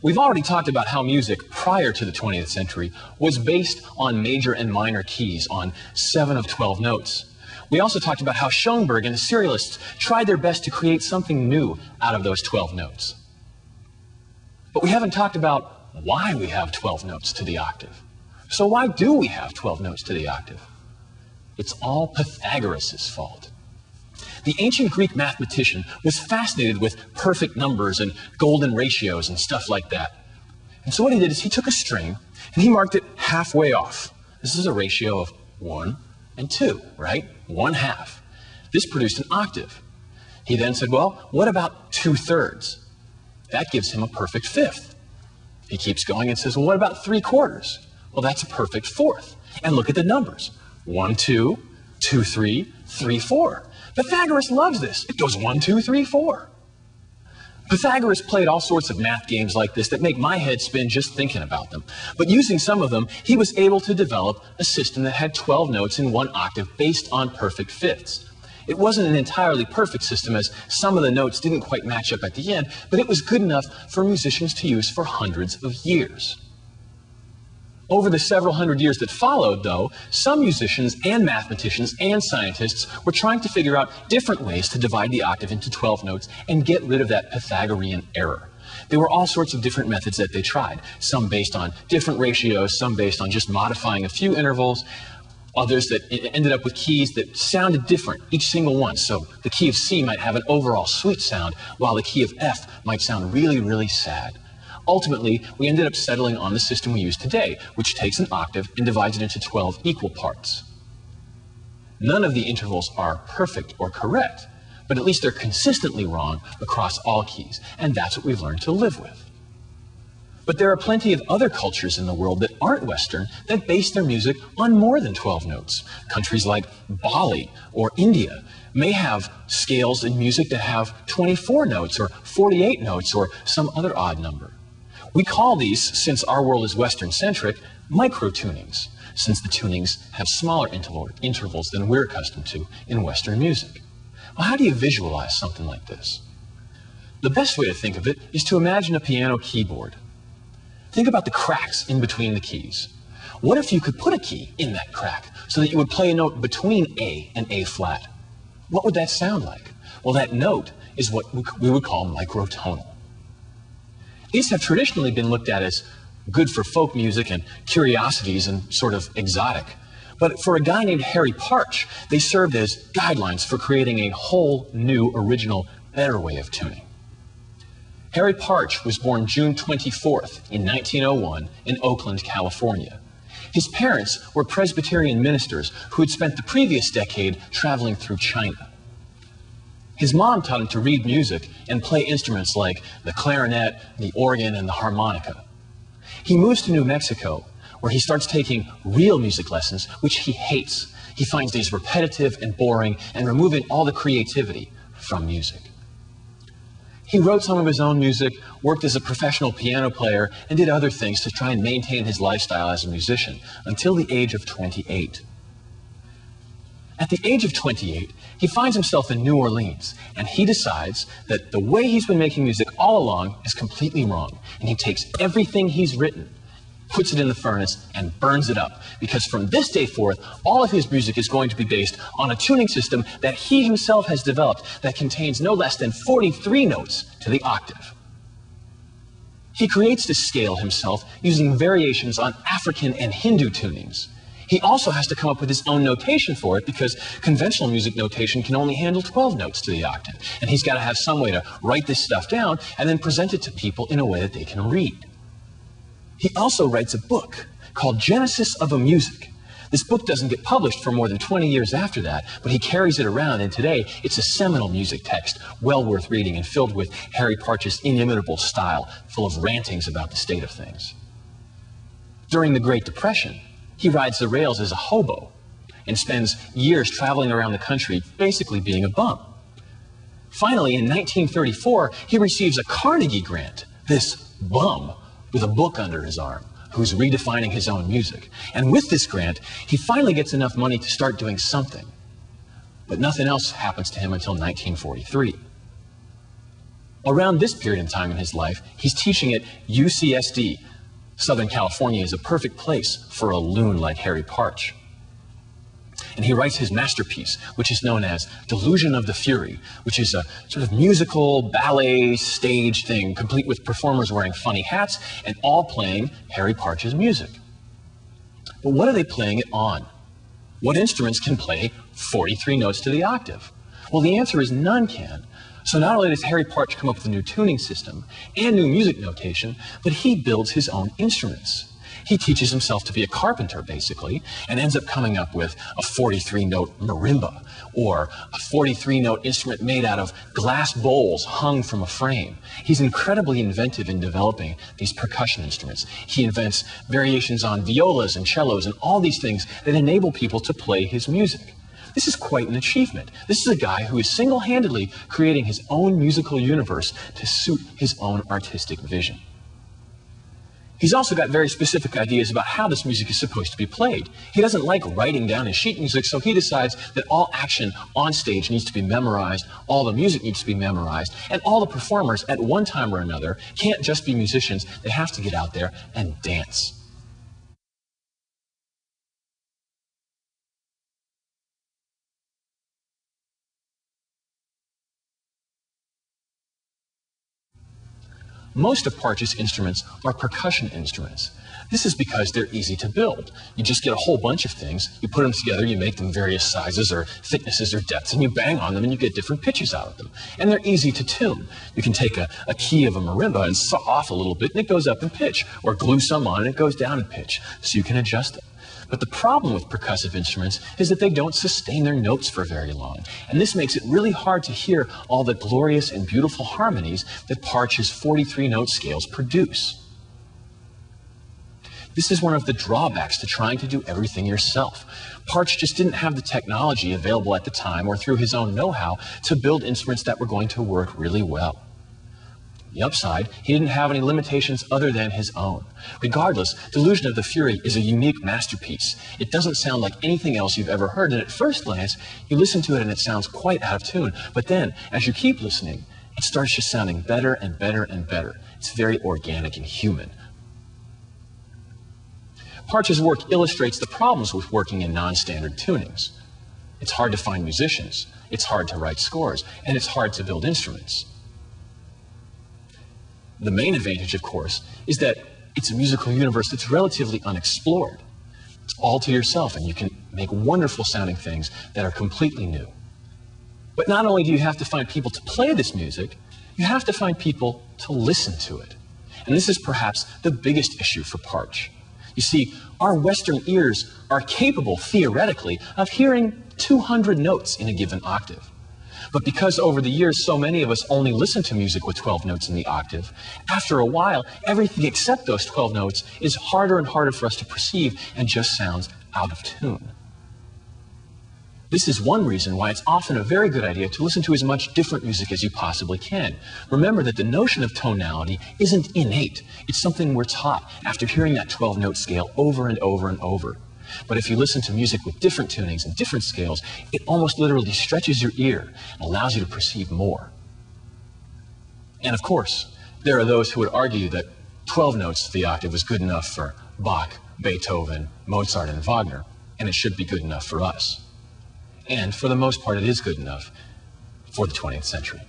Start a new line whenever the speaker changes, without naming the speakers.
We've already talked about how music prior to the 20th century was based on major and minor keys on 7 of 12 notes. We also talked about how Schoenberg and the serialists tried their best to create something new out of those 12 notes. But we haven't talked about why we have 12 notes to the octave. So why do we have 12 notes to the octave? It's all Pythagoras' fault. The ancient Greek mathematician was fascinated with perfect numbers and golden ratios and stuff like that. And so what he did is he took a string and he marked it halfway off. This is a ratio of 1 and 2, right? 1/2. This produced an octave. He then said, well, what about 2/3? That gives him a perfect fifth. He keeps going and says, well, what about 3/4? Well, that's a perfect fourth. And look at the numbers. 1, 2, 2, 3, 3, 4. Pythagoras loves this. It goes 1, 2, 3, 4. Pythagoras played all sorts of math games like this that make my head spin just thinking about them. But using some of them, he was able to develop a system that had 12 notes in one octave based on perfect fifths. It wasn't an entirely perfect system, as some of the notes didn't quite match up at the end, but it was good enough for musicians to use for hundreds of years. Over the several hundred years that followed, though, some musicians and mathematicians and scientists were trying to figure out different ways to divide the octave into 12 notes and get rid of that Pythagorean error. There were all sorts of different methods that they tried, some based on different ratios, some based on just modifying a few intervals, others that ended up with keys that sounded different, each single one. So the key of C might have an overall sweet sound, while the key of F might sound really, really sad. Ultimately, we ended up settling on the system we use today, which takes an octave and divides it into 12 equal parts. None of the intervals are perfect or correct, but at least they're consistently wrong across all keys, and that's what we've learned to live with. But there are plenty of other cultures in the world that aren't Western that base their music on more than 12 notes. Countries like Bali or India may have scales in music that have 24 notes or 48 notes or some other odd number. We call these, since our world is Western-centric, micro-tunings, since the tunings have smaller intervals than we're accustomed to in Western music. Well, how do you visualize something like this? The best way to think of it is to imagine a piano keyboard. Think about the cracks in between the keys. What if you could put a key in that crack so that you would play a note between A and A flat? What would that sound like? Well, that note is what we would call microtonal. These have traditionally been looked at as good for folk music and curiosities and sort of exotic. But for a guy named Harry Partch, they served as guidelines for creating a whole new, original, better way of tuning. Harry Partch was born June 24th in 1901 in Oakland, California. His parents were Presbyterian ministers who had spent the previous decade traveling through China. His mom taught him to read music and play instruments like the clarinet, the organ, and the harmonica. He moves to New Mexico, where he starts taking real music lessons, which he hates. He finds these repetitive and boring and removing all the creativity from music. He wrote some of his own music, worked as a professional piano player, and did other things to try and maintain his lifestyle as a musician until the age of 28. At the age of 28, he finds himself in New Orleans, and he decides that the way he's been making music all along is completely wrong. And he takes everything he's written, puts it in the furnace, and burns it up. Because from this day forth, all of his music is going to be based on a tuning system that he himself has developed that contains no less than 43 notes to the octave. He creates this scale himself using variations on African and Hindu tunings. He also has to come up with his own notation for it because conventional music notation can only handle 12 notes to the octave. And he's got to have some way to write this stuff down and then present it to people in a way that they can read. He also writes a book called Genesis of a Music. This book doesn't get published for more than 20 years after that, but he carries it around, and today it's a seminal music text, well worth reading and filled with Harry Partch's inimitable style, full of rantings about the state of things. During the Great Depression, he rides the rails as a hobo and spends years traveling around the country basically being a bum. Finally, in 1934, he receives a Carnegie grant, this bum with a book under his arm, who's redefining his own music. And with this grant, he finally gets enough money to start doing something. But nothing else happens to him until 1943. Around this period in time in his life, he's teaching at UCSD. Southern California is a perfect place for a loon like Harry Partch. And he writes his masterpiece, which is known as Delusion of the Fury, which is a sort of musical ballet stage thing, complete with performers wearing funny hats and all playing Harry Partch's music. But what are they playing it on? What instruments can play 43 notes to the octave? Well, the answer is none can. So not only does Harry Partch come up with a new tuning system and new music notation, but he builds his own instruments. He teaches himself to be a carpenter, basically, and ends up coming up with a 43-note marimba, or a 43-note instrument made out of glass bowls hung from a frame. He's incredibly inventive in developing these percussion instruments. He invents variations on violas and cellos and all these things that enable people to play his music. This is quite an achievement. This is a guy who is single-handedly creating his own musical universe to suit his own artistic vision. He's also got very specific ideas about how this music is supposed to be played. He doesn't like writing down his sheet music, so he decides that all action on stage needs to be memorized, all the music needs to be memorized, and all the performers at one time or another can't just be musicians, they have to get out there and dance. Most of Partch's instruments are percussion instruments. This is because they're easy to build. You just get a whole bunch of things, you put them together, you make them various sizes or thicknesses or depths, and you bang on them and you get different pitches out of them. And they're easy to tune. You can take a key of a marimba and saw off a little bit and it goes up in pitch, or glue some on and it goes down in pitch, so you can adjust them. But the problem with percussive instruments is that they don't sustain their notes for very long. And this makes it really hard to hear all the glorious and beautiful harmonies that Partch's 43-note scales produce. This is one of the drawbacks to trying to do everything yourself. Partch just didn't have the technology available at the time or through his own know-how to build instruments that were going to work really well. The upside, he didn't have any limitations other than his own. Regardless, Delusion of the Fury is a unique masterpiece. It doesn't sound like anything else you've ever heard, and at first glance, you listen to it and it sounds quite out of tune. But then, as you keep listening, it starts just sounding better and better and better. It's very organic and human. Partch's work illustrates the problems with working in non-standard tunings. It's hard to find musicians, it's hard to write scores, and it's hard to build instruments. The main advantage, of course, is that it's a musical universe that's relatively unexplored. It's all to yourself, and you can make wonderful sounding things that are completely new. But not only do you have to find people to play this music, you have to find people to listen to it. And this is perhaps the biggest issue for Partch. You see, our Western ears are capable, theoretically, of hearing 200 notes in a given octave. But because over the years so many of us only listen to music with 12 notes in the octave, after a while, everything except those 12 notes is harder and harder for us to perceive and just sounds out of tune. This is one reason why it's often a very good idea to listen to as much different music as you possibly can. Remember that the notion of tonality isn't innate. It's something we're taught after hearing that 12-note scale over and over and over. But if you listen to music with different tunings and different scales, it almost literally stretches your ear and allows you to perceive more. And of course, there are those who would argue that 12 notes to the octave was good enough for Bach, Beethoven, Mozart, and Wagner, and it should be good enough for us. And for the most part, it is good enough for the 20th century.